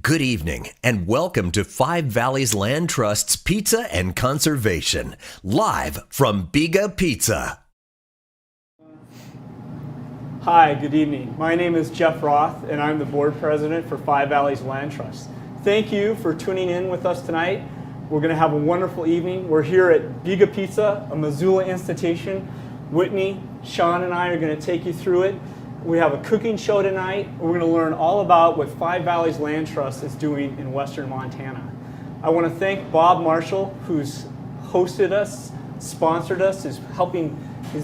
Good evening, and welcome to Five Valleys Land Trust's Pizza and Conservation, live from Biga Pizza. Hi, good evening. My name is Jeff Roth, and I'm the board president for Five Valleys Land Trust. Thank you for tuning in with us tonight. We're going to have a wonderful evening. We're here at Biga Pizza, a Missoula institution. Whitney, Shaun, and I are going to take you through it. We have a cooking show tonight. We're going to learn all about what Five Valleys Land Trust is doing in western Montana. I want to thank Bob Marshall, who's hosted us, sponsored us, is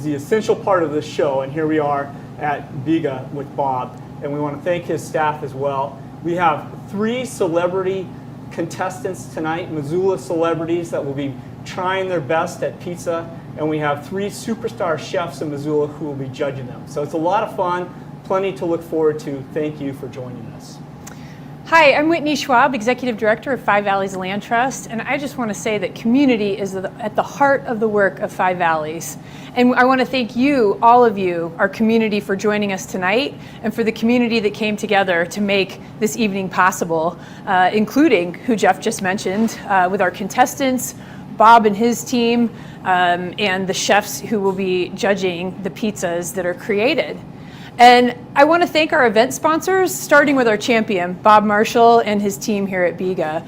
the essential part of this show, and here we are at Biga with Bob, and we want to thank his staff as well. We have 3 celebrity contestants tonight, Missoula celebrities that will be trying their best at pizza, and we have 3 superstar chefs in Missoula who will be judging them. So it's a lot of fun, plenty to look forward to. Thank you for joining us. Hi, I'm Whitney Schwab, Executive Director of Five Valleys Land Trust, and I just want to say that community is at the heart of the work of Five Valleys. And I want to thank you, all of you, our community, for joining us tonight, and for the community that came together to make this evening possible, including, who Jeff just mentioned, with our contestants, Bob and his team, and the chefs who will be judging the pizzas that are created. And I want to thank our event sponsors, starting with our champion, Bob Marshall and his team here at Biga.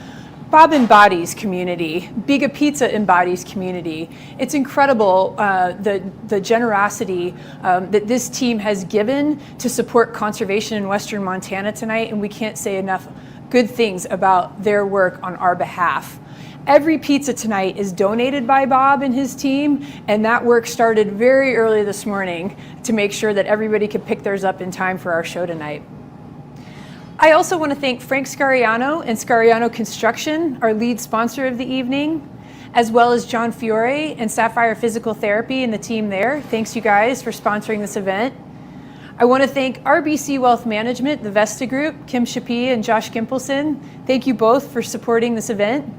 Bob embodies community. Biga Pizza embodies community. It's incredible the generosity that this team has given to support conservation in western Montana tonight, and we can't say enough good things about their work on our behalf. Every pizza tonight is donated by Bob and his team, and that work started very early this morning to make sure that everybody could pick theirs up in time for our show tonight. I also want to thank Frank Scariano and Scariano Construction, our lead sponsor of the evening, as well as John Fiore and Sapphire Physical Therapy and the team there. Thanks, you guys, for sponsoring this event. I want to thank RBC Wealth Management, the Vesta Group, Kim Shapee and Josh Gimpelson. Thank you both for supporting this event.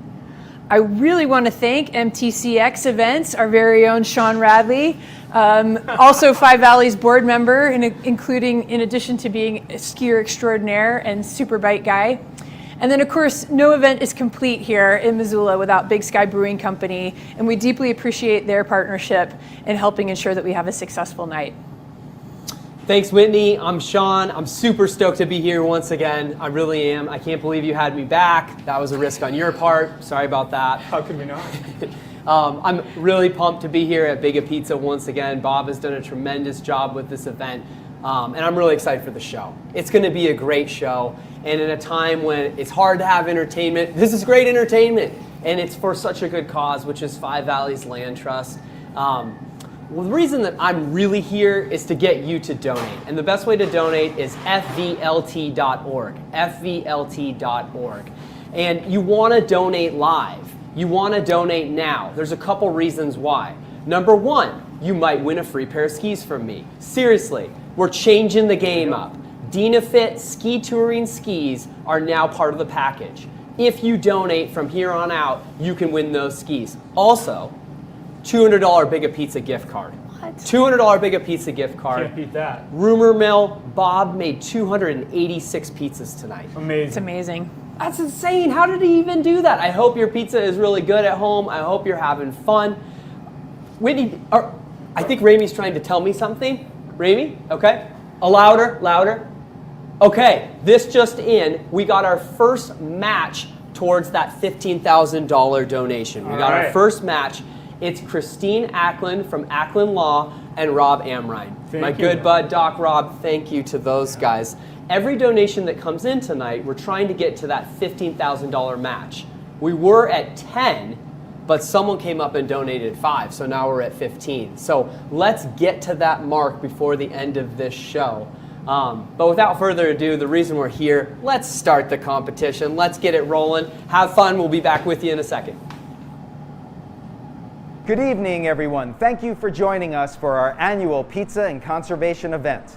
I really want to thank MTCX Events, our very own Shaun Radley, also Five Valleys board member, including, in addition to being a skier extraordinaire and super bike guy. And then, of course, no event is complete here in Missoula without Big Sky Brewing Company, and we deeply appreciate their partnership in helping ensure that we have a successful night. Thanks, Whitney. I'm Shaun. I'm super stoked to be here once again. I really am. I can't believe you had me back. That was a risk on your part. Sorry about that. How could we not? I'm really pumped to be here at Biga Pizza once again. Bob has done a tremendous job with this event, and I'm really excited for the show. It's going to be a great show, and in a time when it's hard to have entertainment, this is great entertainment, and it's for such a good cause, which is Five Valleys Land Trust. Well, the reason that I'm really here is to get you to donate. And the best way to donate is fvlt.org, fvlt.org. And you want to donate live. You want to donate now. There's a couple reasons why. Number one, you might win a free pair of skis from me. Seriously, we're changing the game up. Dynafit ski touring skis are now part of the package. If you donate from here on out, you can win those skis. Also, $200 Biga Pizza gift card. What? $200 Biga Pizza gift card. Can't beat that. Rumor mill, Bob made 286 pizzas tonight. Amazing. It's amazing. That's insane. How did he even do that? I hope your pizza is really good at home. I hope you're having fun. Whitney, I think Ramey's trying to tell me something. Ramey, okay? Louder. Okay, this just in. We got our first match towards that $15,000 donation. We got our first match. It's Christine Ackland from Ackland Law and Rob Amrine. My good bud, Doc Rob, thank you to those guys. Every donation that comes in tonight, we're trying to get to that $15,000 match. We were at 10, but someone came up and donated 5, so now we're at 15. So let's get to that mark before the end of this show. But without further ado, the reason we're here, let's start the competition. Let's get it rolling. Have fun. We'll be back with you in a second. Good evening, everyone. Thank you for joining us for our annual Pizza and Conservation event.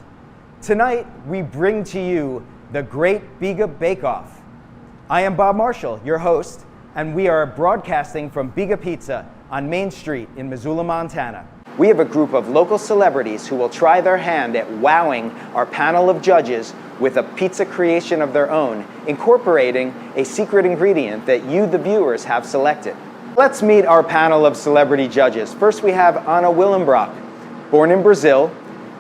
Tonight, we bring to you the Great Biga Bake Off. I am Bob Marshall, your host, and we are broadcasting from Biga Pizza on Main Street in Missoula, Montana. We have a group of local celebrities who will try their hand at wowing our panel of judges with a pizza creation of their own, incorporating a secret ingredient that you, the viewers, have selected. Let's meet our panel of celebrity judges. First, we have Anna Willenbrock, born in Brazil,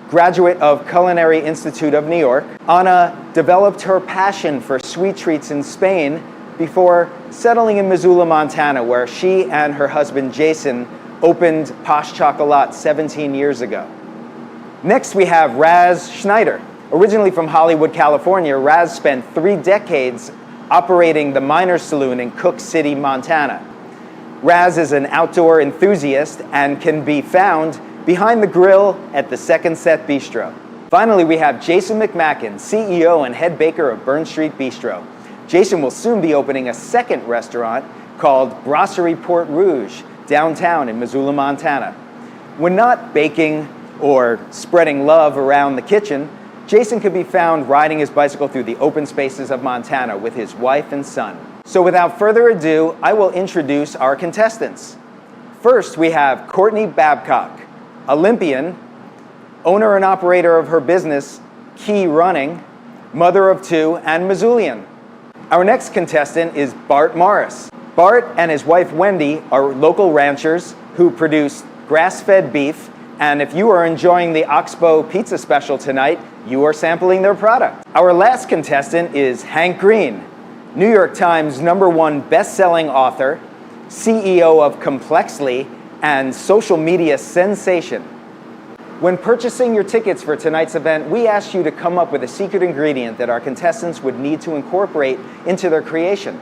graduate of Culinary Institute of New York. Anna developed her passion for sweet treats in Spain before settling in Missoula, Montana, where she and her husband Jason opened Posh Chocolat 17 years ago. Next, we have Raz Schneider. Originally from Hollywood, California, Raz spent 3 decades operating the Miners Saloon in Cook City, Montana. Raz is an outdoor enthusiast and can be found behind the grill at the Second Set Bistro. Finally, we have Jason McMackin, CEO and head baker of Burn Street Bistro. Jason will soon be opening a second restaurant called Brasserie Port Rouge downtown in Missoula, Montana. When not baking or spreading love around the kitchen, Jason could be found riding his bicycle through the open spaces of Montana with his wife and son. So without further ado, I will introduce our contestants. First, we have Courtney Babcock, Olympian, owner and operator of her business, Key Running, mother of 2, and Missoulian. Our next contestant is Bart Morris. Bart and his wife Wendy are local ranchers who produce grass-fed beef, and if you are enjoying the Oxbow Pizza Special tonight, you are sampling their product. Our last contestant is Hank Green, New York Times #1 best-selling author, CEO of Complexly, and social media sensation. When purchasing your tickets for tonight's event, we asked you to come up with a secret ingredient that our contestants would need to incorporate into their creation.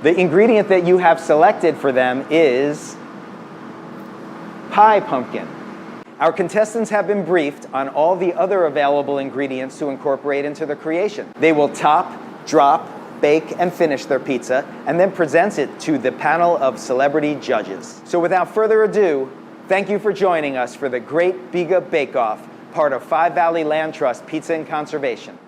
The ingredient that you have selected for them is pie pumpkin. Our contestants have been briefed on all the other available ingredients to incorporate into the creation. They will top, drop, bake, and finish their pizza, and then present it to the panel of celebrity judges. So without further ado, thank you for joining us for the Great Biga Bake Off, part of Five Valley Land Trust Pizza and Conservation.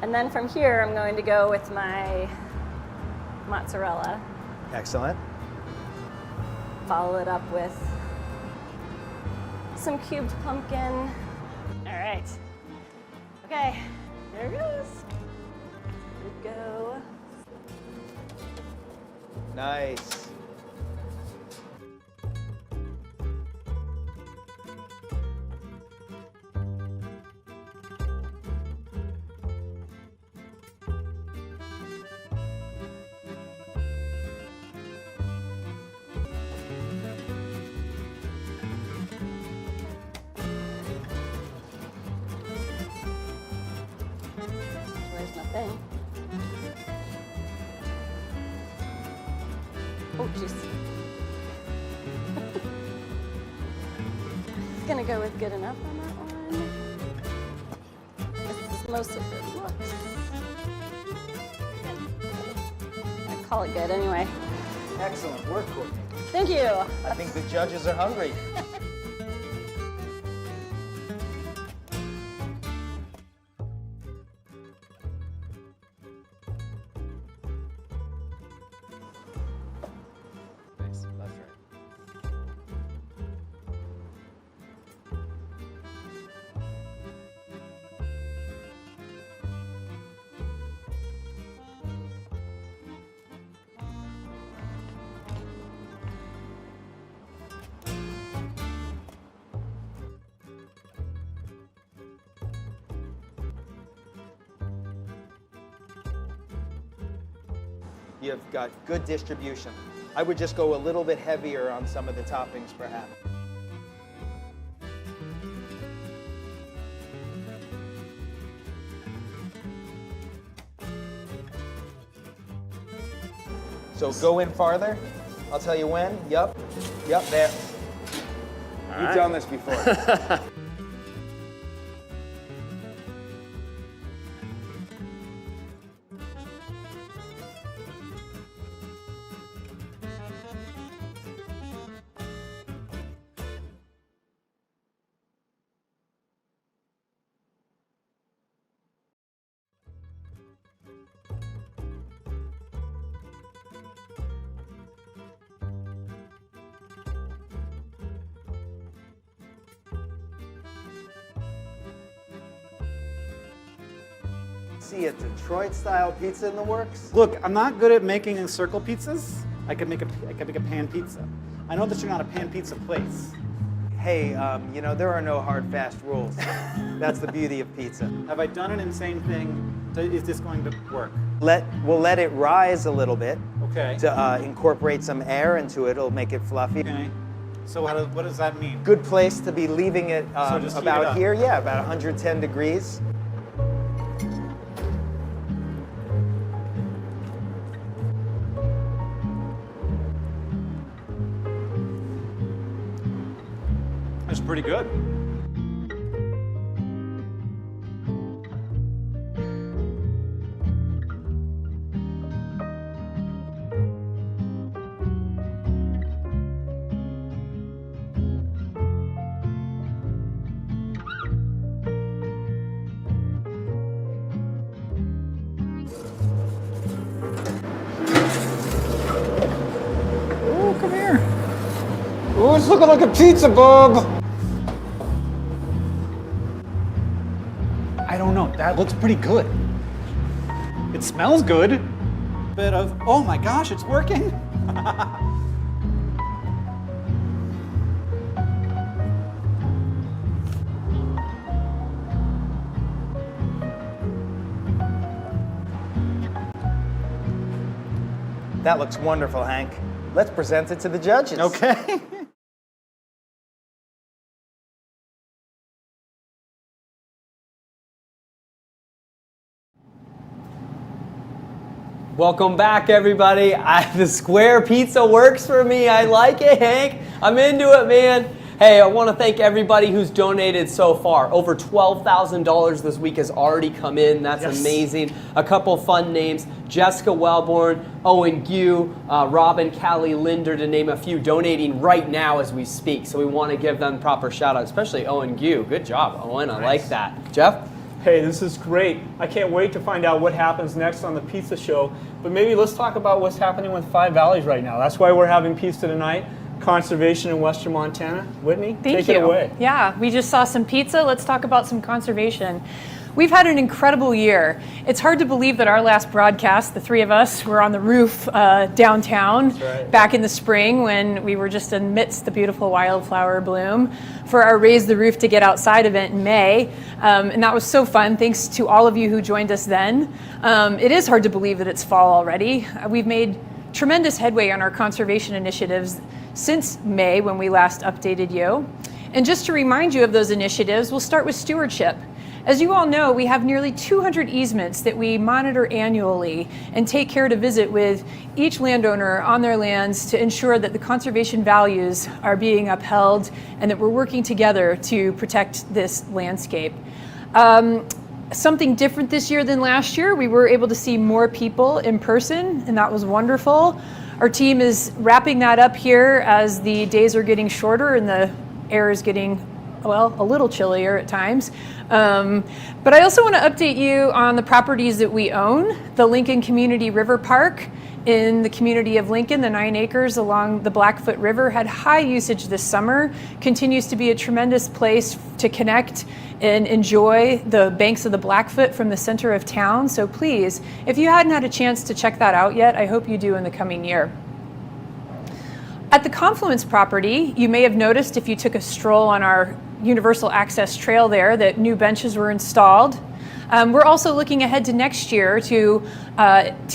And then from here, I'm going to go with my mozzarella. Excellent. Follow it up with some cubed pumpkin. All right. Okay, there it goes. Here we go. Nice. Where's my thing? Oh, jeez. It's gonna go with good enough on that one. This is most of it looks. I call it good anyway. Excellent work, Courtney. Thank you. I think the judges are hungry. Nice, left, right. You've got good distribution. I would just go a little bit heavier on some of the toppings, perhaps. So go in farther. I'll tell you when. Yep, there. You've done this before. see a Detroit-style pizza in the works? Look, I'm not good at making circle pizzas. I could make a pan pizza. I know that you're not a pan pizza place. Hey, you know, there are no hard, fast rules. That's the beauty of pizza. Have I done an insane thing? Is this going to work? We'll let it rise a little bit Okay. to incorporate some air into it. It'll make it fluffy. Okay. So what does that mean? Good place to be leaving it So just heat it about up. here. Yeah, about 110 degrees. That's pretty good. Oh, come here. Oh, it's looking like a pizza, Bob. I don't know. That looks pretty good. It smells good. Bit of, oh my gosh, it's working. That looks wonderful, Hank. Let's present it to the judges. Okay. Welcome back, everybody. The square pizza works for me. I like it, Hank. I'm into it, man. Hey, I want to thank everybody who's donated so far. Over $12,000 this week has already come in. That's amazing. A couple fun names: Jessica Wellborn, Owen Gue, Robin, Callie, Linder, to name a few, donating right now as we speak. So we want to give them proper shout out, especially Owen Gue. Good job, Owen. I like that. Jeff? Hey, this is great. I can't wait to find out what happens next on the pizza show. But maybe let's talk about what's happening with Five Valleys right now. That's why we're having pizza tonight. Conservation in Western Montana. Whitney, take it away. Yeah, we just saw some pizza. Let's talk about some conservation. We've had an incredible year. It's hard to believe that our last broadcast, the three of us, were on the roof downtown back in the spring when we were just amidst the beautiful wildflower bloom for our Raise the Roof to Get Outside event in May. And that was so fun. Thanks to all of you who joined us then. It is hard to believe that it's fall already. We've made tremendous headway on our conservation initiatives since May when we last updated you. And just to remind you of those initiatives, we'll start with stewardship. As you all know, we have nearly 200 easements that we monitor annually and take care to visit with each landowner on their lands to ensure that the conservation values are being upheld and that we're working together to protect this landscape. Something different this year than last year, we were able to see more people in person, and that was wonderful. Our team is wrapping that up here as the days are getting shorter and the air is getting, well, a little chillier at times. But I also want to update you on the properties that we own. The Lincoln Community River Park in the community of Lincoln, the 9 acres along the Blackfoot River, had high usage this summer, continues to be a tremendous place to connect and enjoy the banks of the Blackfoot from the center of town. So please, if you hadn't had a chance to check that out yet, I hope you do in the coming year. At the Confluence property, you may have noticed if you took a stroll on our universal access trail there that new benches were installed. We're also looking ahead to next year to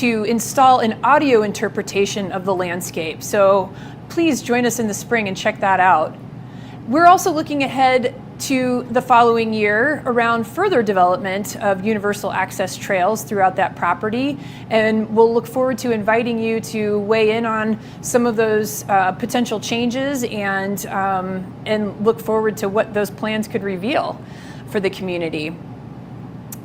install an audio interpretation of the landscape. So please join us in the spring and check that out. We're also looking ahead to the following year around further development of universal access trails throughout that property, and we'll look forward to inviting you to weigh in on some of those potential changes and look forward to what those plans could reveal for the community.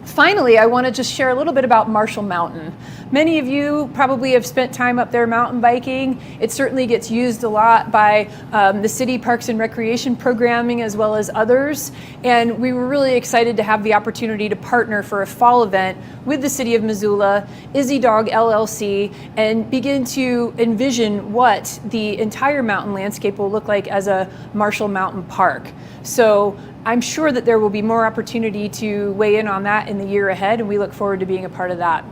Finally, I want to just share a little bit about Marshall Mountain. Many of you probably have spent time up there mountain biking. It certainly gets used a lot by the city parks and recreation programming as well as others. And we were really excited to have the opportunity to partner for a fall event with the city of Missoula, Izzy Dog LLC, and begin to envision what the entire mountain landscape will look like as a Marshall Mountain Park. So I'm sure that there will be more opportunity to weigh in on that in the year ahead, and we look forward to being a part of that.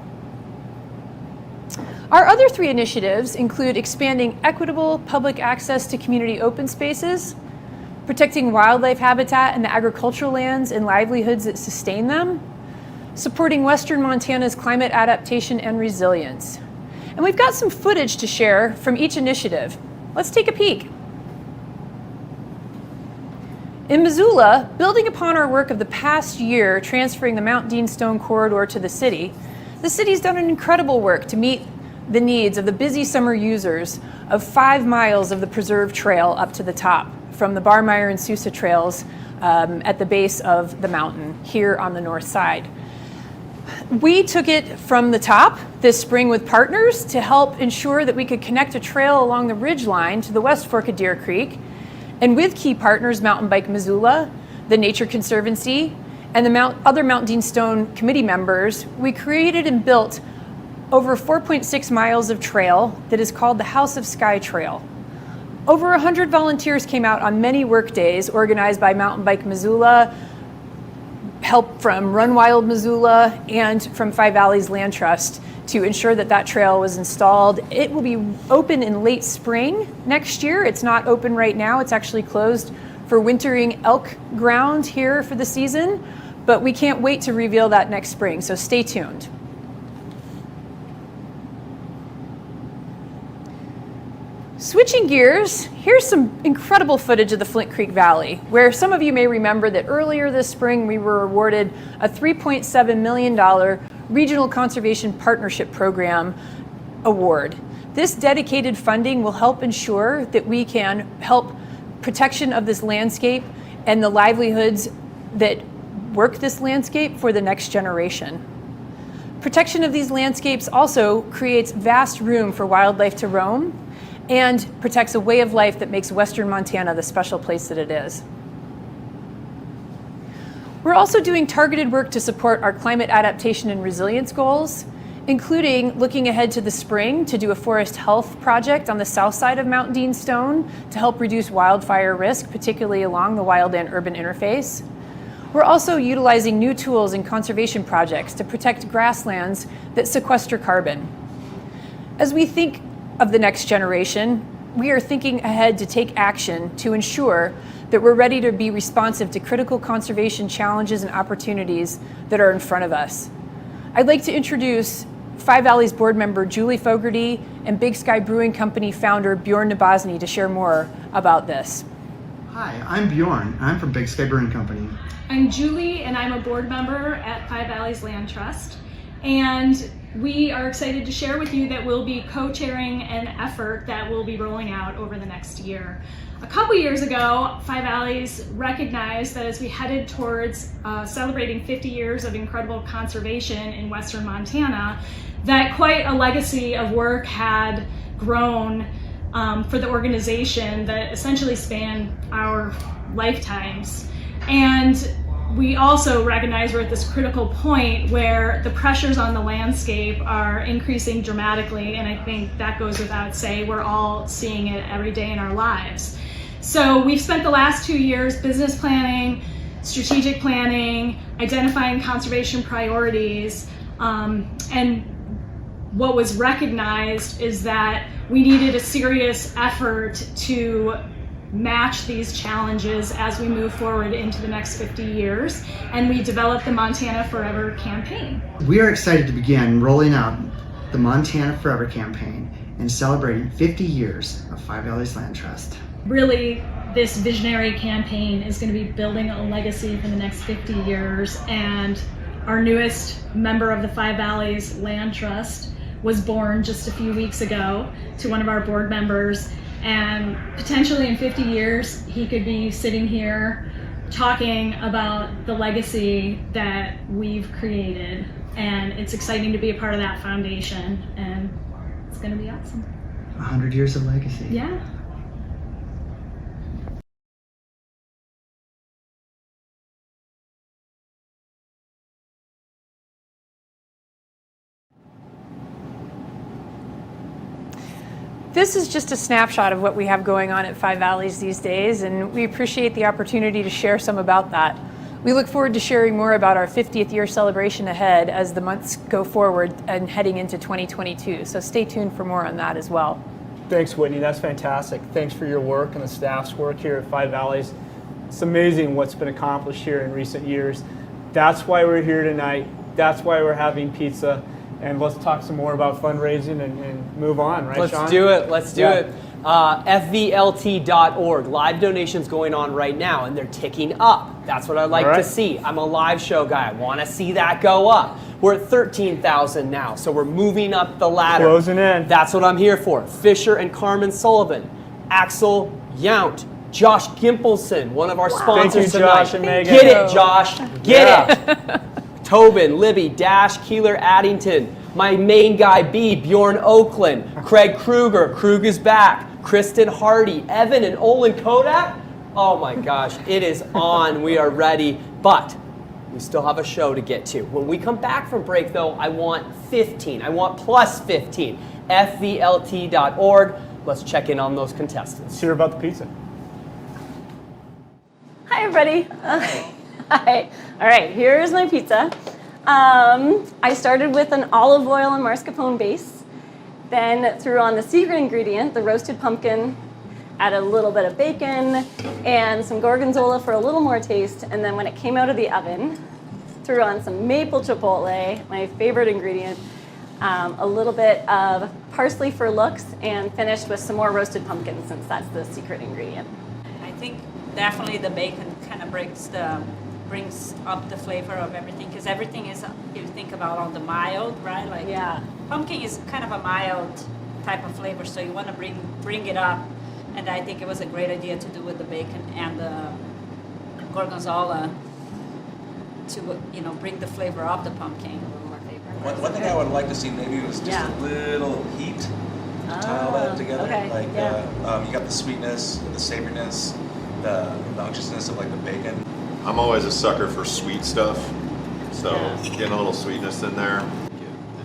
Our other 3 initiatives include expanding equitable public access to community open spaces, protecting wildlife habitat and the agricultural lands and livelihoods that sustain them, supporting Western Montana's climate adaptation and resilience. And we've got some footage to share from each initiative. Let's take a peek. In Missoula, building upon our work of the past year transferring the Mount Dean Stone corridor to the city's done an incredible work to meet the needs of the busy summer users of 5 miles of the preserved trail up to the top, from the Barmeyer and Sousa trails at the base of the mountain here on the north side. We took it from the top this spring with partners to help ensure that we could connect a trail along the ridge line to the West Fork of Deer Creek. And with key partners, Mountain Bike Missoula, the Nature Conservancy, and the other Mount Dean Stone committee members, we created and built over 4.6 miles of trail that is called the House of Sky Trail. Over 100 volunteers came out on many work days organized by Mountain Bike Missoula, help from Run Wild Missoula, and from Five Valleys Land Trust to ensure that that trail was installed. It will be open in late spring next year. It's not open right now. It's actually closed for wintering elk ground here for the season, but we can't wait to reveal that next spring, so stay tuned. Switching gears, here's some incredible footage of the Flint Creek Valley, where some of you may remember that earlier this spring we were awarded a $3.7 million Regional Conservation Partnership Program award. This dedicated funding will help ensure that we can help protection of this landscape and the livelihoods that work this landscape for the next generation. Protection of these landscapes also creates vast room for wildlife to roam and protects a way of life that makes Western Montana the special place that it is. We're also doing targeted work to support our climate adaptation and resilience goals, including looking ahead to the spring to do a forest health project on the south side of Mount Dean Stone to help reduce wildfire risk, particularly along the wildland-urban interface. We're also utilizing new tools in conservation projects to protect grasslands that sequester carbon. As we think of the next generation, we are thinking ahead to take action to ensure that we're ready to be responsive to critical conservation challenges and opportunities that are in front of us. I'd like to introduce Five Valleys board member Julie Fogarty and Big Sky Brewing Company founder Bjorn Nabozny to share more about this. Hi, I'm Bjorn. I'm from Big Sky Brewing Company. I'm Julie, and I'm a board member at Five Valleys Land Trust. And we are excited to share with you that we'll be co-chairing an effort that we'll be rolling out over the next year. A couple years ago, Five Valleys recognized that as we headed towards celebrating 50 years of incredible conservation in Western Montana, that quite a legacy of work had grown for the organization that essentially spanned our lifetimes. And we also recognize we're at this critical point where the pressures on the landscape are increasing dramatically, and I think that goes without saying. We're all seeing it every day in our lives. So we've spent the last 2 years business planning, strategic planning, identifying conservation priorities, and what was recognized is that we needed a serious effort to match these challenges as we move forward into the next 50 years, and we developed the Montana Forever campaign. We are excited to begin rolling out the Montana Forever campaign and celebrating 50 years of Five Valleys Land Trust. Really, this visionary campaign is going to be building a legacy for the next 50 years, and our newest member of the Five Valleys Land Trust was born just a few weeks ago to one of our board members. And potentially in 50 years, he could be sitting here talking about the legacy that we've created. And it's exciting to be a part of that foundation, and it's going to be awesome. 100 years of legacy. Yeah. This is just a snapshot of what we have going on at Five Valleys these days, and we appreciate the opportunity to share some about that. We look forward to sharing more about our 50th year celebration ahead as the months go forward and heading into 2022. So stay tuned for more on that as well. Thanks, Whitney. That's fantastic. Thanks for your work and the staff's work here at Five Valleys. It's amazing what's been accomplished here in recent years. That's why we're here tonight. That's why we're having pizza. And let's talk some more about fundraising and move on, right, Shaun? Let's do it. Let's do it. FVLT.org. Live donations going on right now, and they're ticking up. That's what I like to see. I'm a live show guy. I want to see that go up. We're at 13,000 now, so we're moving up the ladder. Closing in. That's what I'm here for. Fisher and Carmen Sullivan, Axel Yount, Josh Gimpelson, one of our sponsors tonight. Josh and Megan. Get it, Josh. Get it. Tobin, Libby, Dash, Keeler, Addington, my main guy B, Bjorn Oakland, Craig Kruger, Krug is back, Kristen Hardy, Evan and Olin Kodak. Oh my gosh, it is on. We are ready, but we still have a show to get to. When we come back from break though, I want 15. I want plus 15. FVLT.org. Let's check in on those contestants. Let's hear about the pizza. Hi, everybody. Hi. All right, here's my pizza. I started with an olive oil and mascarpone base, then threw on the secret ingredient, the roasted pumpkin, added a little bit of bacon and some gorgonzola for a little more taste, and then when it came out of the oven, threw on some maple chipotle, my favorite ingredient, a little bit of parsley for looks, and finished with some more roasted pumpkin since that's the secret ingredient. I think definitely the bacon kind of brings up the flavor of everything, because everything is, if you think about all the mild, right? Like pumpkin is kind of a mild type of flavor, so you want to bring it up, and I think it was a great idea to do with the bacon and the gorgonzola to bring the flavor of the pumpkin. A little more flavor. One thing I would like to see maybe was just a little heat to tile that together. Okay. Like you got the sweetness, the savoriness, the unctuousness of like the bacon. I'm always a sucker for sweet stuff, so getting a little sweetness in there.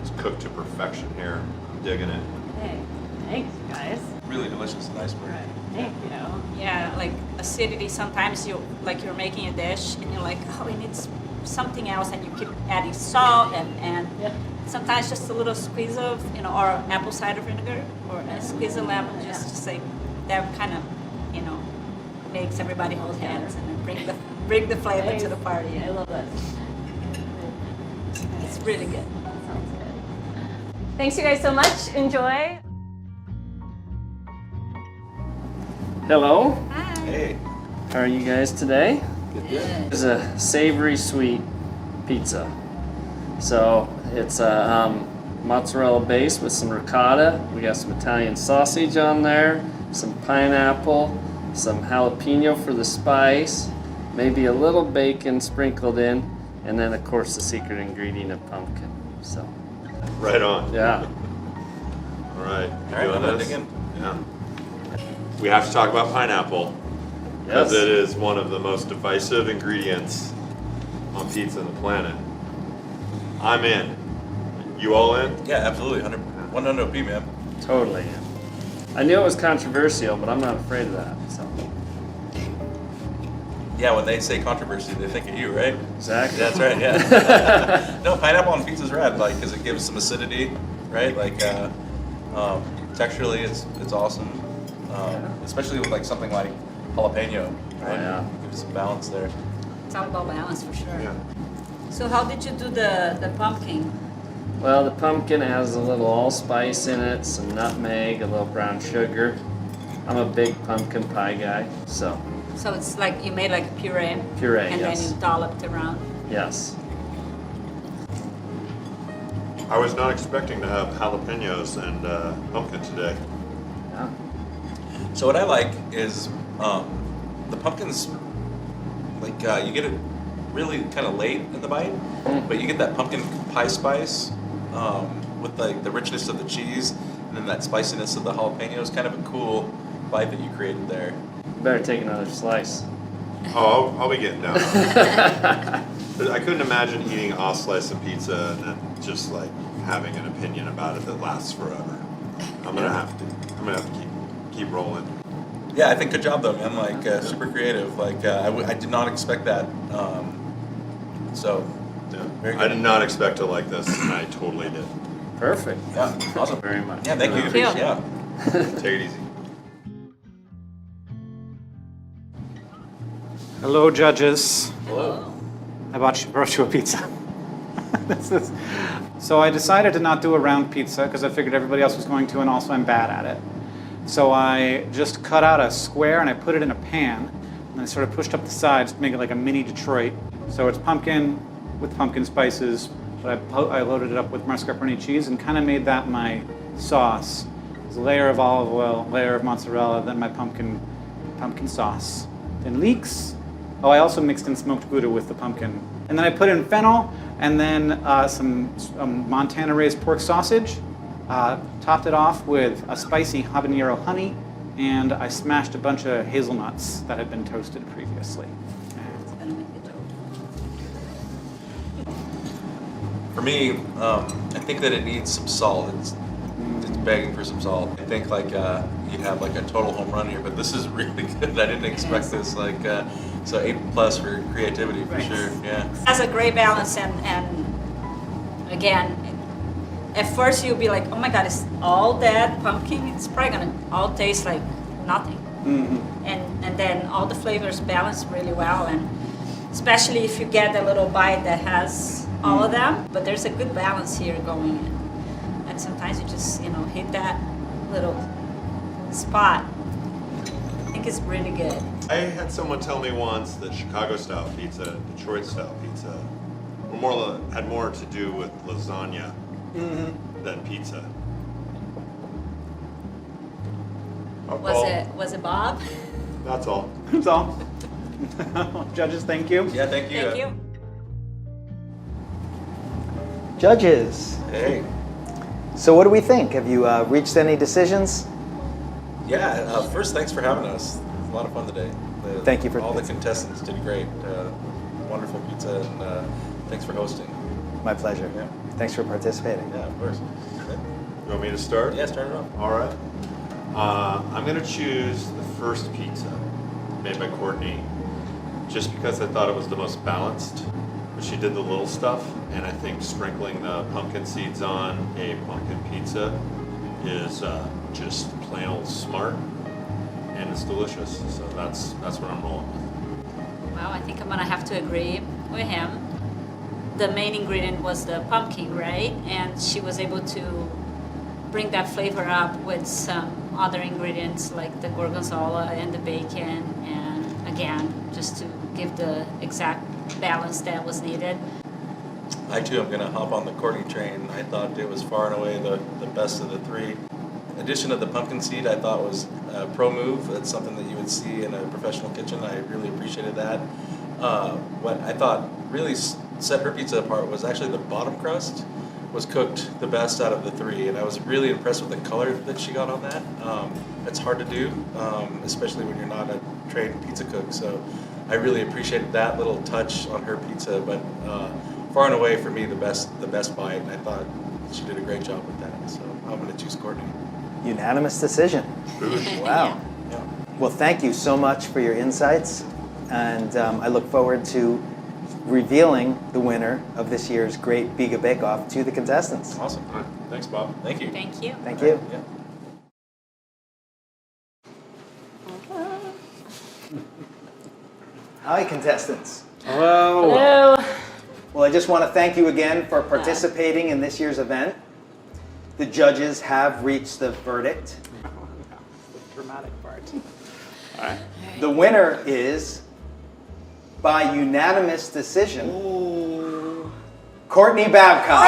It's cooked to perfection here. I'm digging it. Hey, thanks, guys. Really delicious and iceberg. Thank you. Yeah, like acidity. Sometimes you're making a dish and you're like, oh, it needs something else, and you keep adding salt and sometimes just a little squeeze of or apple cider vinegar or a squeeze of lemon, just to say that kind of makes everybody hold hands and then bring the flavor to the party. I love it. It's really good. Sounds good. Thanks you guys so much. Enjoy. Hello. Hi. Hey. How are you guys today? Good. It's a savory sweet pizza. So it's a mozzarella base with some ricotta. We got some Italian sausage on there, some pineapple, some jalapeno for the spice, maybe a little bacon sprinkled in, and then of course the secret ingredient of pumpkin. So. Right on. Yeah. All right. All right, Doing this? Yeah. We have to talk about pineapple, because it is one of the most divisive ingredients on pizza on the planet. I'm in. You all in? Yeah, absolutely. 100p, man. Totally in. I knew it was controversial, but I'm not afraid of that. So. Yeah, when they say controversy, they think of you, right? Exactly. That's right. Yeah. No, pineapple on pizza's rad, like, because it gives some acidity, right? Like, texturally, it's awesome. Especially with like something like jalapeno, right? Yeah. Gives some balance there. It's all about balance for sure. Yeah. So how did you do the pumpkin? Well, the pumpkin has a little allspice in it, some nutmeg, a little brown sugar. I'm a big pumpkin pie guy, so. So it's like you made like a puree. Puree, and yes. then you dolloped around. Yes. I was not expecting to have jalapenos and pumpkin today. Yeah. So what I like is the pumpkins, like you get it really kind of late in the bite, but you get that pumpkin pie spice with like the richness of the cheese and then that spiciness of the jalapenos. Kind of a cool bite that you created there. Better take another slice. Oh, I'll be getting down. I couldn't imagine eating a slice of pizza and then just like having an opinion about it that lasts forever. I'm gonna have to. I'm I'm gonna have to keep rolling. Yeah, I think good job though, man. Like super creative. Like I did not expect that. So very good. I did not expect to like this, and I totally did. Perfect. Yeah, awesome. Very much. Yeah, thank you. Thank you. Yeah. Take it easy. Hello, judges. Hello. I brought you a pizza. So I decided to not do a round pizza because I figured everybody else was going to, and also I'm bad at it. So I just cut out a square and I put it in a pan, and I sort of pushed up the sides to make it like a mini Detroit. So it's pumpkin with pumpkin spices, but I loaded it up with mascarpone cheese and kind of made that my sauce. There's a layer of olive oil, layer of mozzarella, then my pumpkin sauce. Then leeks. Oh, I also mixed in smoked Gouda with the pumpkin. And then I put in fennel, and then some Montana raised pork sausage. Topped it off with a spicy habanero honey, and I smashed a bunch of hazelnuts that had been toasted previously. For me, I think that it needs some salt. It's begging for some salt. I think like you have like a total home run here, but this is really good. I didn't expect this. Like so 8+ for creativity for sure. Yeah. Has a great balance, and again, at first you'll be like, oh my God, it's all that pumpkin. It's probably gonna all taste like nothing. Mm-hmm. And then all the flavors balance really well, and especially if you get a little bite that has all of them. But there's a good balance here going in. And sometimes you just, hit that little spot. I think it's really good. I had someone tell me once that Chicago-style pizza, Detroit-style pizza, had more to do with lasagna than pizza. Was it Bob? That's all. That's all. Judges, thank you. Yeah, thank you. Thank you. Judges. Hey. So what do we think? Have you reached any decisions? Yeah. First, thanks for having us. It was a lot of fun today. Thank you for all the contestants did great. Wonderful pizza, and thanks for hosting. My pleasure. Yeah. Thanks for participating. Yeah, of course. You want me to start? Yeah, start it off. All right. I'm going to choose the first pizza made by Courtney just because I thought it was the most balanced. But she did the little stuff, and I think sprinkling the pumpkin seeds on a pumpkin pizza is just plain old smart, and it's delicious. So that's what I'm rolling with. Well, I think I'm gonna have to agree with him. The main ingredient was the pumpkin, right? And she was able to bring that flavor up with some other ingredients like the gorgonzola and the bacon, and again, just to give the exact balance that was needed. I too am going to hop on the Courtney train. I thought it was far and away the best of the three. Addition of the pumpkin seed I thought was a pro move. It's something that you would see in a professional kitchen. I really appreciated that. What I thought really set her pizza apart was actually the bottom crust was cooked the best out of the three, and I was really impressed with the color that she got on that. It's hard to do, especially when you're not a trained pizza cook. So I really appreciated that little touch on her pizza, but far and away for me the best bite, and I thought she did a great job with that. So I'm going to choose Courtney. Unanimous decision. Wow. Yeah. Well, thank you so much for your insights, and I look forward to revealing the winner of this year's Great Biga Bake Off to the contestants. Awesome. All right. Thanks, Bob. Thank you. Thank you. Thank you. Yeah. Hi, contestants. Hello. Hello. Well, I just want to thank you again for participating in this year's event. The judges have reached the verdict. The dramatic part. All right. The winner is, by unanimous decision, Courtney Babcock.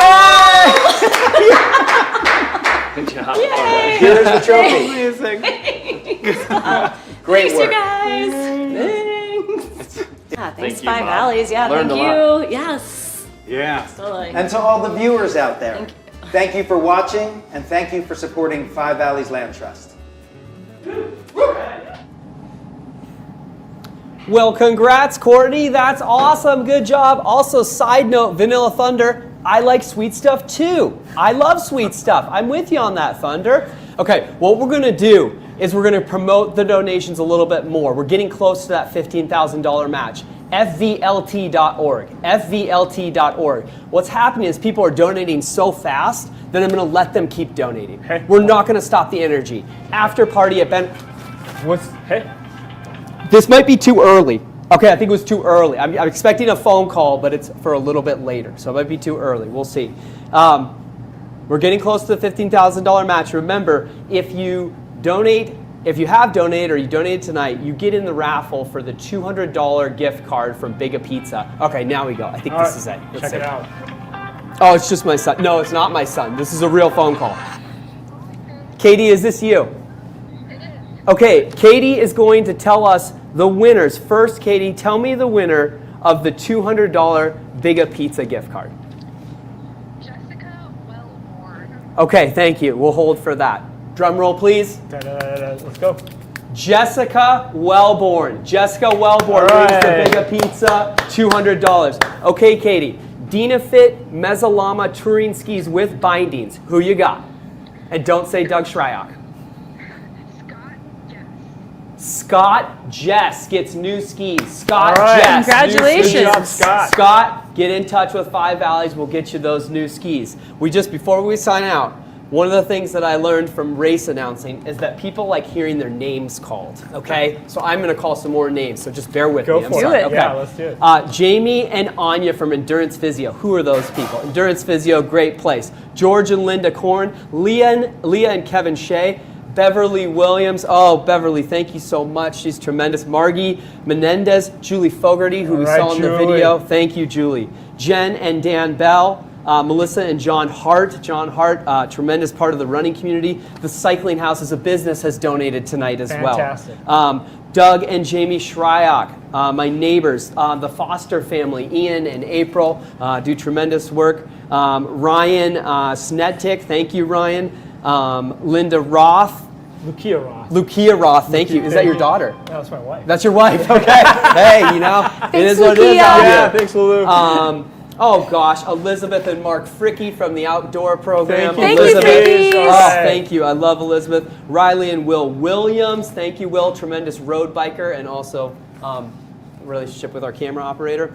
Good job. Yay. Here's the trophy. Amazing. Great Thanks, work. you guys. Thanks. Yeah, thanks, Thank you, Five Bob. Valleys. Yeah, Learned thank a you. lot. Yes. Yeah. Totally. And to all the viewers out there, Thank you. thank you for watching, and thank you for supporting Five Valleys Land Trust. Well, congrats, Courtney. That's awesome. Good job. Also, side note, Vanilla Thunder, I like sweet stuff too. I love sweet stuff. I'm with you on that, Thunder. Okay, what we're gonna do is we're gonna promote the donations a little bit more. We're getting close to that $15,000 match. FVLT.org, FVLT.org. What's happening is people are donating so fast that I'm gonna let them keep donating. Hey. We're not gonna stop the energy. After party at Ben. Hey? This might be too early. Okay, I think it was too early. I'm expecting a phone call, but it's for a little bit later, so it might be too early. We'll see. We're getting close to the $15,000 match. Remember, if you have donated or you donated tonight, you get in the raffle for the $200 gift card from Biga Pizza. Okay, now we go. I think this is it. Let's Check see. it out. Oh, it's just my son. No, it's not my son. This is a real phone call. Katie, is this you? Okay, Katie is going to tell us the winners. First, Katie, tell me the winner of the $200 Biga Pizza gift card. Okay, thank you. We'll hold for that. Drum roll, please. Let's go. Jessica Wellborn. Jessica Wellborn All brings the right. Biga Pizza, $200. Okay, Katie. Dynafit Mezzalama touring skis with bindings. Who you got? And don't say Doug Shryock. Scott Jess gets new skis. Scott All right. Jess. Congratulations. Good job, Scott. Scott, get in touch with Five Valleys. We'll get you those new skis. Before we sign out, one of the things that I learned from race announcing is that people like hearing their names called, okay? So I'm going to call some more names, so just bear with me. I'm for sorry. it. Okay. Yeah, let's do it. Jamie and Anya from Endurance Physio. Who are those people? Endurance Physio, great place. George and Linda Korn, Leah and Kevin Shea, Beverly Williams. Oh, Beverly, thank you so much. She's tremendous. Margie Menendez, Julie Fogarty, who we saw in the video. Thank you, Julie. Jen and Dan Bell. Melissa and John Hart. John Hart, tremendous part of the running community. The Cycling House as a business has donated tonight as Fantastic. well. Doug and Jamie Shryock, my neighbors, the Foster family, Ian and April, do tremendous work. Ryan Snedtick, thank you, Ryan. Linda Roth. Lucia Roth. Lucia Roth, thank you. Is that your daughter? No, that's my wife. That's your wife, okay. Hey, you know, it is what it is out here. Yeah, thanks, Lulu. Oh gosh, Elizabeth and Mark Fricky from the outdoor program. Thank you, Elizabeth. Frickies. Oh, thank you. I love Elizabeth. Riley and Will Williams. Thank you, Will. Tremendous road biker and also relationship with our camera operator.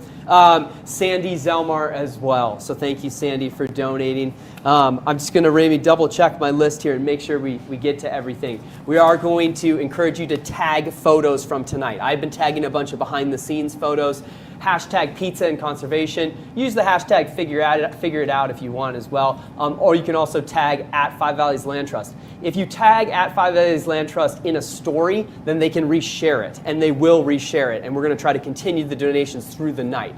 Sandy Zelmar as well. So thank you, Sandy, for donating. I'm just going to maybe double check my list here and make sure we get to everything. We are going to encourage you to tag photos from tonight. I've been tagging a bunch of behind the scenes photos. Hashtag pizza and conservation. Use the hashtag figure it out if you want as well. Or you can also tag at Five Valleys Land Trust. If you tag at Five Valleys Land Trust in a story, then they can reshare it, and they will reshare it. And we're going to try to continue the donations through the night.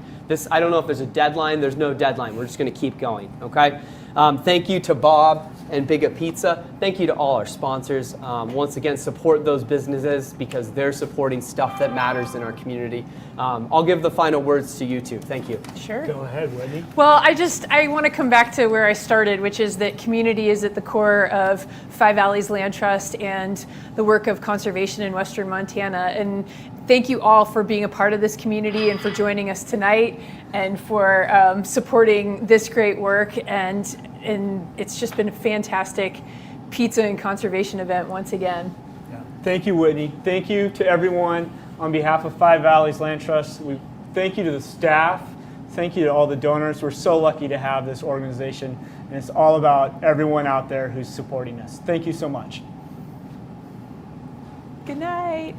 I don't know if there's a deadline. There's no deadline. We're just going to keep going, okay? Thank you to Bob and Biga Pizza. Thank you to all our sponsors. Once again, support those businesses because they're supporting stuff that matters in our community. I'll give the final words to you two. Thank you. Sure. Go ahead, Whitney. Well, I want to come back to where I started, which is that community is at the core of Five Valleys Land Trust and the work of conservation in Western Montana. And thank you all for being a part of this community and for joining us tonight and for supporting this great work. And it's just been a fantastic pizza and conservation event once again. Yeah. Thank you, Whitney. Thank you to everyone on behalf of Five Valleys Land Trust. Thank you to the staff. Thank you to all the donors. We're so lucky to have this organization, and it's all about everyone out there who's supporting us. Thank you so much. Good night.